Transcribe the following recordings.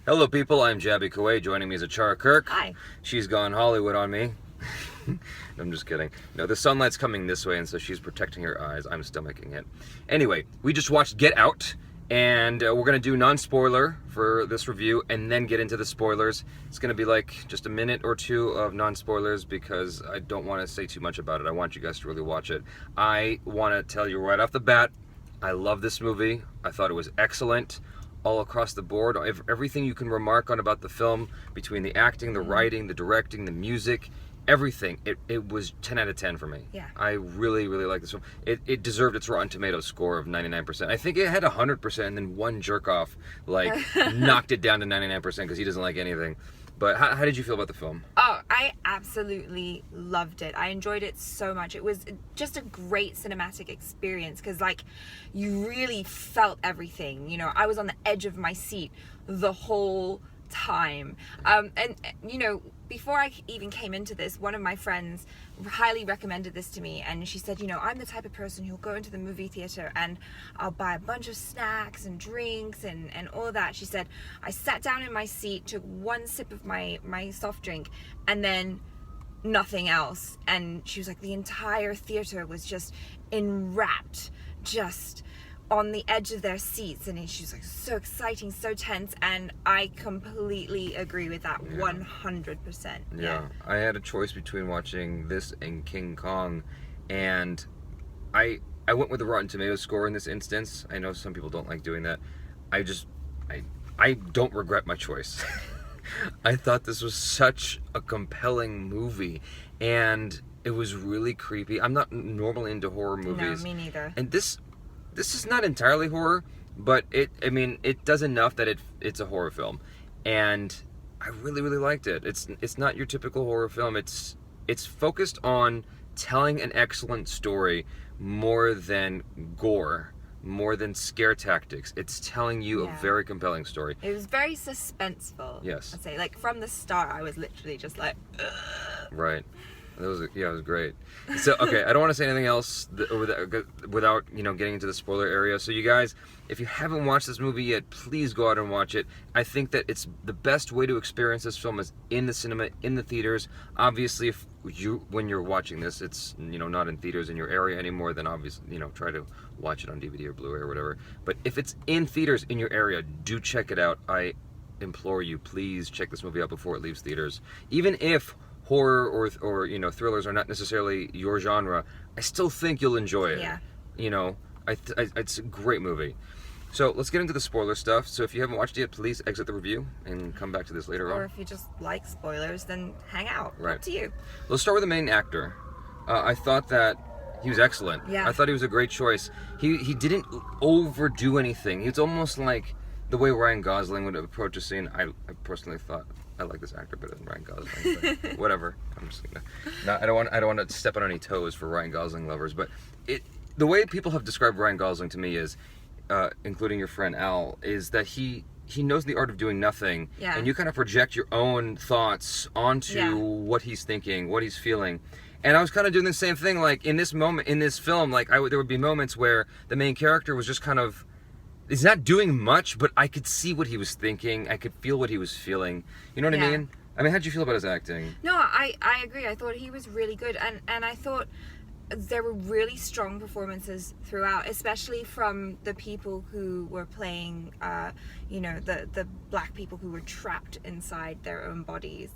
Hello, people. I'm Jabby Kuwait. Joining me is Achara Kirk. Hi. She's gone Hollywood on me. I'm just kidding. No, the sunlight's coming this way, and so she's protecting her eyes. I'm stomaching it. Anyway, we just watched Get Out, and we're going to do non-spoiler for this review, and then get into the spoilers. It's going to be like just a minute or two of non-spoilers, because I don't want to say too much about it. I want you guys to really watch it. I want to tell you right off the bat, I love this movie. I thought it was excellent. All across the board, everything you can remark on about the film, between the acting, the writing, the directing, the music, everything, it was 10 out of 10 for me. Yeah. I really, really like this film. It deserved its Rotten Tomatoes score of 99%. I think it had 100%, and then one jerk-off, knocked it down to 99% because he doesn't like anything. But how did you feel about the film? Oh, I absolutely loved it. I enjoyed it so much. It was just a great cinematic experience because, you really felt everything. You know, I was on the edge of my seat the whole time. Before I even came into this, one of my friends highly recommended this to me, and she said, I'm the type of person who'll go into the movie theater and I'll buy a bunch of snacks and drinks and all that. She said, I sat down in my seat, took one sip of my soft drink, and then nothing else. And she was like, the entire theater was just enwrapped, just on the edge of their seats, and she was like, so exciting, so tense, and I completely agree with that. 100%. Yeah, I had a choice between watching this and King Kong, and I went with the Rotten Tomatoes score in this instance. I know some people don't like doing that. I don't regret my choice. I thought this was such a compelling movie, and it was really creepy. I'm not normally into horror movies. No, me neither. And this is not entirely horror, but it does enough that it's a horror film, and I really, really liked it. It's not your typical horror film. It's focused on telling an excellent story more than gore, more than scare tactics. It's telling you a very compelling story. It was very suspenseful. Yes. I'd say, from the start, I was literally just like, ugh. Right. It was great. So, okay, I don't want to say anything else without, getting into the spoiler area. So, you guys, if you haven't watched this movie yet, please go out and watch it. I think that it's the best way to experience this film is in the cinema, in the theaters. Obviously, when you're watching this, it's, not in theaters in your area anymore, then obviously, try to watch it on DVD or Blu-ray or whatever. But if it's in theaters in your area, do check it out. I implore you, please check this movie out before it leaves theaters. Even if horror or thrillers are not necessarily your genre, I still think you'll enjoy it. Yeah. It's a great movie. So let's get into the spoiler stuff. So if you haven't watched it yet, please exit the review and come back to this later on. Or if you just like spoilers, then hang out. Right. Up to you. Let's start with the main actor. I thought that he was excellent. Yeah. I thought he was a great choice. He didn't overdo anything. It's almost like the way Ryan Gosling would approach a scene. I personally thought I like this actor better than Ryan Gosling, but whatever. I'm just gonna. I don't want to step on any toes for Ryan Gosling lovers, but the way people have described Ryan Gosling to me is, including your friend Al, is that he knows the art of doing nothing, and you kind of project your own thoughts onto what he's thinking, what he's feeling. And I was kind of doing the same thing, in this moment, in this film, there would be moments where the main character was just kind of, he's not doing much, but I could see what he was thinking. I could feel what he was feeling. You know what I mean? How'd you feel about his acting? No, I agree. I thought he was really good, and I thought there were really strong performances throughout, especially from the people who were playing, the black people who were trapped inside their own bodies.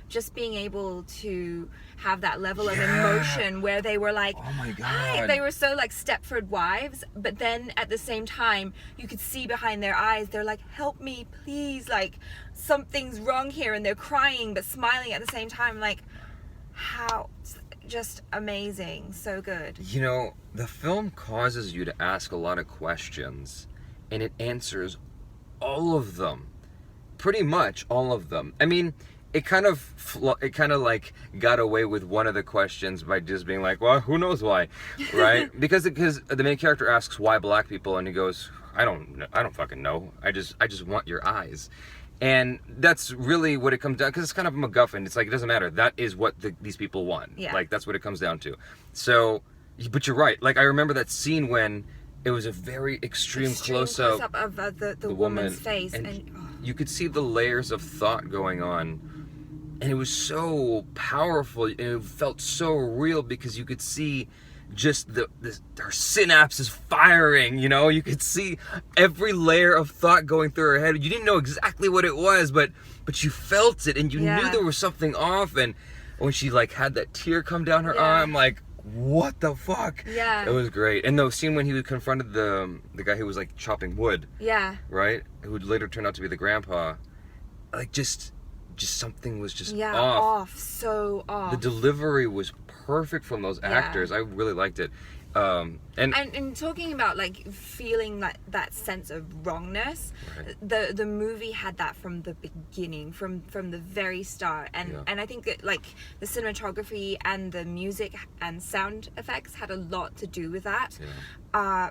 Just being able to have that level of emotion where they were like, oh my God. Hi. They were so like Stepford Wives, but then at the same time, you could see behind their eyes, they're like, help me, please, something's wrong here, and they're crying but smiling at the same time, how... Just amazing. So good. The film causes you to ask a lot of questions, and it answers all of them. Pretty much all of them. It kind of got away with one of the questions by just being like, well, who knows why, right? because the main character asks why black people, and he goes, I don't fucking know. I just want your eyes. And that's really what it comes down, because it's kind of a MacGuffin. It's it doesn't matter. That is what these people want. Yeah. That's what it comes down to. So, but you're right. I remember that scene when it was a very extreme close-up of the woman's face. And you could see the layers of thought going on, and it was so powerful, and it felt so real because you could see just her synapses firing, you know? You could see every layer of thought going through her head. You didn't know exactly what it was, but you felt it, and you knew there was something off. And when she like had that tear come down her eye, I'm like, what the fuck? Yeah. It was great. And the scene when he confronted the guy who was like chopping wood. Yeah. Right? Who would later turn out to be the grandpa. Like just something was just off. So off. The delivery was perfect from those actors. I really liked it. And talking about like feeling that sense of wrongness, the movie had that from the beginning, from the very start, and I think that like the cinematography and the music and sound effects had a lot to do with that,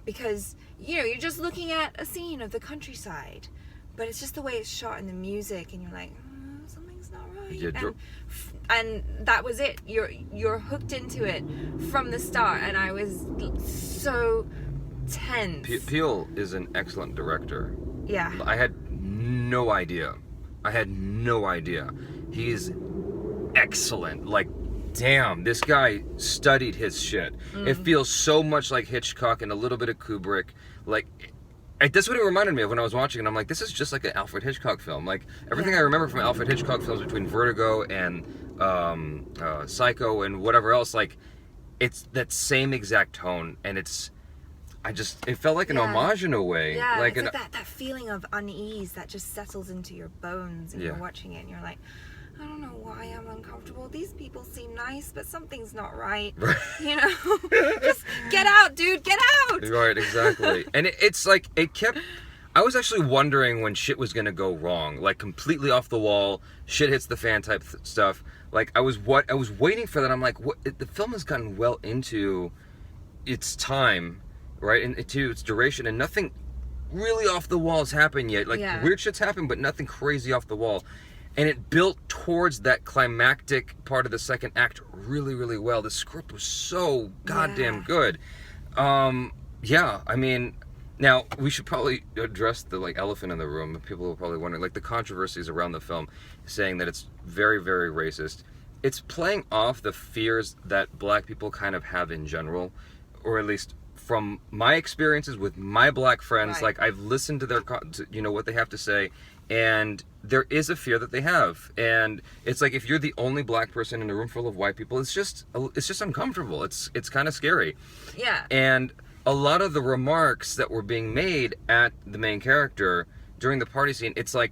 because you know, you're just looking at a scene of the countryside, but it's just the way it's shot and the music, and you're like, something's not right. And that was it. You're hooked into it from the start, and I was so tense. Peele is an excellent director. Yeah. I had no idea. He's excellent. Like, damn, this guy studied his shit. It feels so much like Hitchcock and a little bit of Kubrick. Like, that's what it reminded me of when I was watching it. I'm like, this is just like an Alfred Hitchcock film. Like, everything I remember from Alfred Hitchcock films between Vertigo and Psycho and whatever else, like, it's that same exact tone, and it felt like an homage in a way. Yeah, like it's like that feeling of unease that just settles into your bones, and you're watching it, and you're like, I don't know why I'm uncomfortable. These people seem nice, but something's not right. You know? Just get out, dude, get out! Right, exactly. And it's like, I was actually wondering when shit was gonna go wrong, like completely off the wall, shit hits the fan type stuff. Like, I was waiting for that. I'm like, the film has gotten well into its time, right, and into its duration, and nothing really off the wall has happened yet. Like, weird shit's happened, but nothing crazy off the wall. And it built towards that climactic part of the second act really, really well. The script was so goddamn good. I mean, now we should probably address the like elephant in the room. People will probably wonder, like, the controversies around the film, saying that it's very, very racist. It's playing off the fears that black people kind of have in general, or at least from my experiences with my black friends. Like, I've listened to their, what they have to say, and there is a fear that they have, and it's like, if you're the only black person in a room full of white people, it's just uncomfortable. It's kind of scary. Yeah. And a lot of the remarks that were being made at the main character during the party scene, it's like,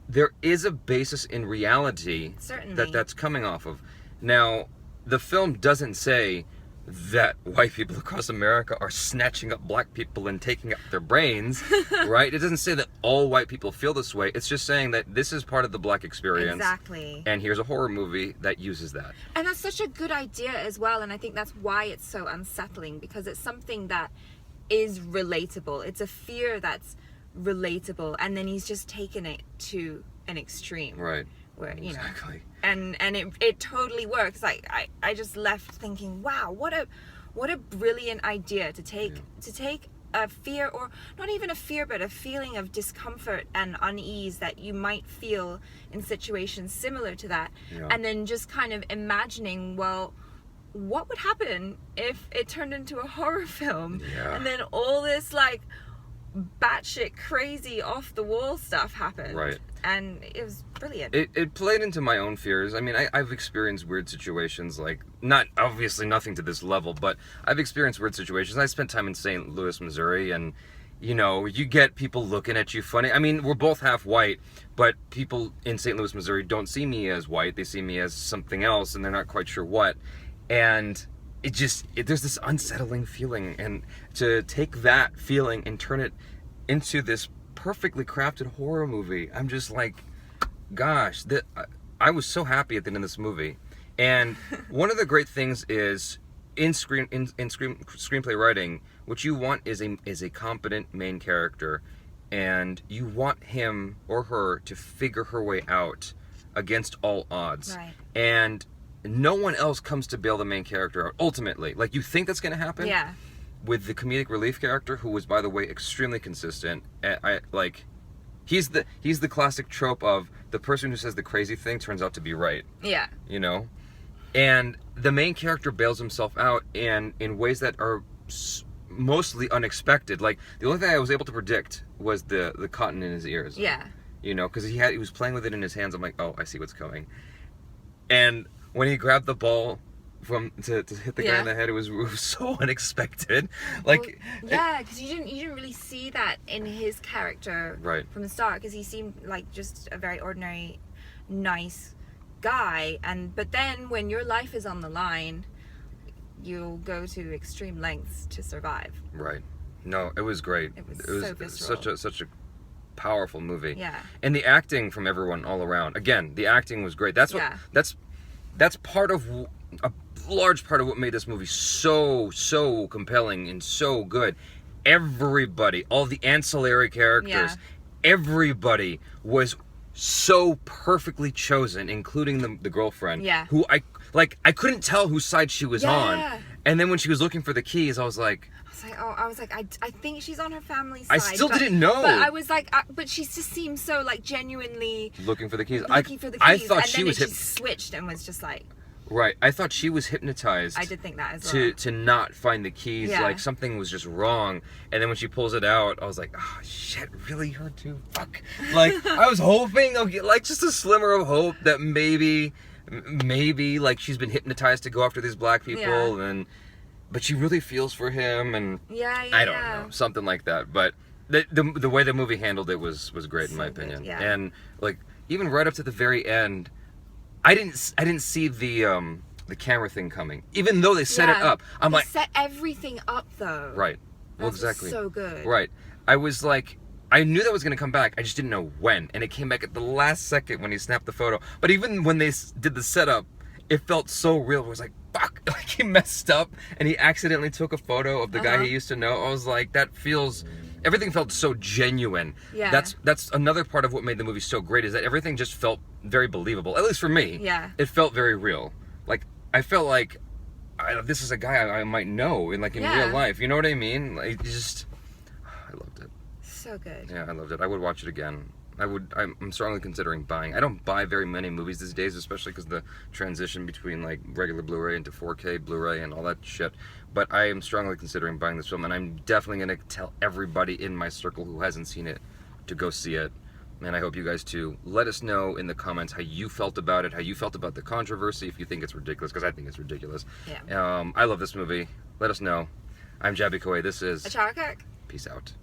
there is a basis in reality that's coming off of. Now, the film doesn't say that white people across America are snatching up black people and taking out their brains, right? It doesn't say that all white people feel this way. It's just saying that this is part of the black experience. Exactly. And here's a horror movie that uses that. And that's such a good idea as well, and I think that's why it's so unsettling, because it's something that is relatable. It's a fear that's relatable, and then he's just taken it to an extreme. Right. Where, you exactly. know, and it totally works. Like, I just left thinking, wow, what a brilliant idea to take a fear, or not even a fear, but a feeling of discomfort and unease that you might feel in situations similar to that, and then just kind of imagining, well, what would happen if it turned into a horror film, and then all this like batshit crazy off the wall stuff happened. Right. And it was brilliant. It played into my own fears. I mean, I've experienced weird situations, like, not obviously nothing to this level, but I've experienced weird situations. I spent time in St. Louis, Missouri, and you get people looking at you funny. I mean, we're both half white, but people in St. Louis, Missouri don't see me as white. They see me as something else, and they're not quite sure what. And there's this unsettling feeling, and to take that feeling and turn it into this perfectly crafted horror movie, I'm just like, gosh, I was so happy at the end of this movie. And one of the great things is in screenplay writing, what you want is a competent main character, and you want him or her to figure her way out against all odds. Right. And no one else comes to bail the main character out ultimately. Like, you think that's going to happen? Yeah. With the comedic relief character, who was, by the way, extremely consistent. he's the classic trope of the person who says the crazy thing turns out to be right. Yeah. You know, and the main character bails himself out and in ways that are mostly unexpected. Like the only thing I was able to predict was the cotton in his ears. Yeah. You know, because he was playing with it in his hands. I'm like, oh, I see what's coming. And when he grabbed the ball to hit the guy in the head, it was so unexpected. Like, well, yeah, because you didn't really see that in his character from the start, because he seemed like just a very ordinary, nice guy. But then when your life is on the line, you'll go to extreme lengths to survive. Right. No, it was great. It was so visceral. such a powerful movie. Yeah. And the acting from everyone all around. Again, the acting was great. That's what that's part of a large part of what made this movie so compelling and so good. Everybody, all the ancillary characters, everybody was so perfectly chosen, including the girlfriend. Yeah. Who I couldn't tell whose side she was on. And then when she was looking for the keys, I was like, I think she's on her family's I side. still didn't know. But I was like, but she just seemed so like genuinely looking for the keys. I thought and she switched and was just like. Right, I thought she was hypnotized. I did think that as well. To not find the keys, like something was just wrong. And then when she pulls it out, I was like, oh shit, really her too? Fuck. Like I was hoping, like just a slimmer of hope that maybe like she's been hypnotized to go after these black people, but she really feels for him, and I don't know, something like that. But the way the movie handled it was great in my opinion. Yeah. And like even right up to the very end, I didn't see the camera thing coming, even though they set it up. They set everything up though. Right. Well, exactly. So good. Right. I was like, I knew that was going to come back. I just didn't know when, and it came back at the last second when he snapped the photo. But even when they did the setup, it felt so real. It was like, fuck, like he messed up and he accidentally took a photo of the guy he used to know. I was like, everything felt so genuine. Yeah. That's another part of what made the movie so great, is that everything just felt very believable. At least for me. Yeah. It felt very real. Like I felt like this is a guy I might know in real life. You know what I mean? Like I loved it. So good. Yeah, I loved it. I would watch it again. I'm strongly considering buying. I don't buy very many movies these days, especially because the transition between like regular Blu-ray into 4K Blu-ray and all that shit. But I am strongly considering buying this film, and I'm definitely going to tell everybody in my circle who hasn't seen it to go see it. And I hope you guys too. Let us know in the comments how you felt about it, how you felt about the controversy, if you think it's ridiculous, because I think it's ridiculous. Yeah. I love this movie. Let us know. I'm Jabby Koei. This is Achara Kirk. Peace out.